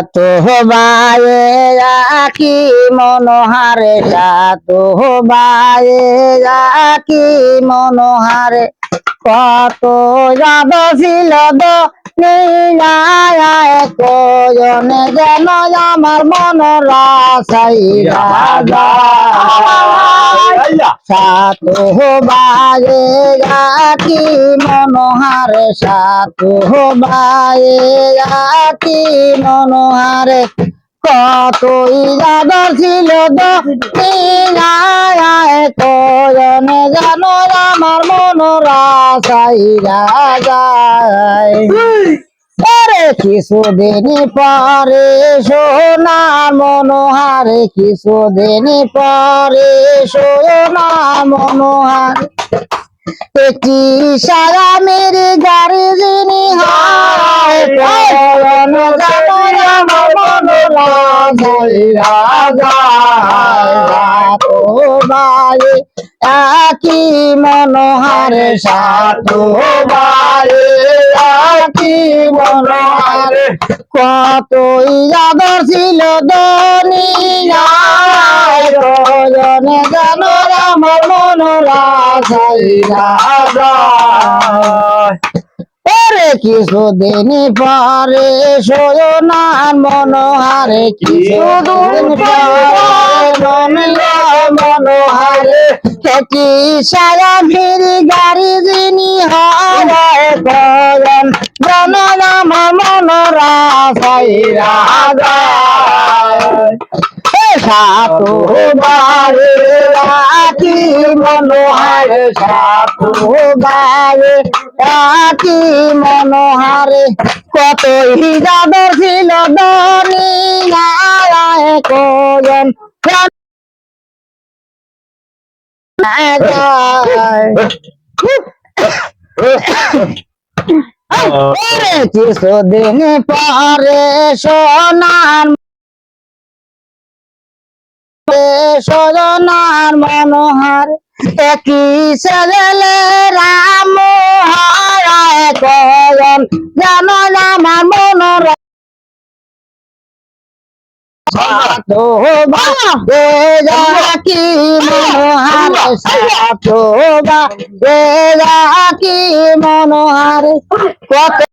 সাতো বায়ে রাখি মনোহারে সাতো বায়ে রাখি মনোহারে কত যাদ ছিল নীলায় কজনে যেন আমার মন রাসাই রাজা সাতো বায়ে রাখি মনোহারে সাতো বায়ে রাখি মনোহারে কতই যাদ ছিল নীলায় কজনে যেন আমার মন রাসাই রাজা কিছুদিন পরে সোনার মনোহারে কিছুদিন পরে সোনার মনোহারে একটি সারা মেরে গাড়ি যিনি হায় একই মনোহারে সাতো বায়ে একই মনোহারে কতই যাদর ছিল দুনিয়ায় কজনে যেন আমার মন রাসাই রাজা কিছুদিন পরে সোনার মনোহারে কিছুদিন পরে মনোহারে খেটি সারা ভিড় গাড়ি যিনি হারায় কজন জন আমার মন রাসাই রাজা সাতো বায়ে রাখি মনোহারে সাতো বায়ে রাখি মনোহারে কতই যাদর ছিল দুনিয়ায় কজন কিছুদিন পরে সোনার সজনার মনোহার একই ছেলে রাম হারায় কজন যেন আমার মনোর সাতো বায়ে রাখি মনোহারে সাতো বায়ে রাখি মনোহারে কত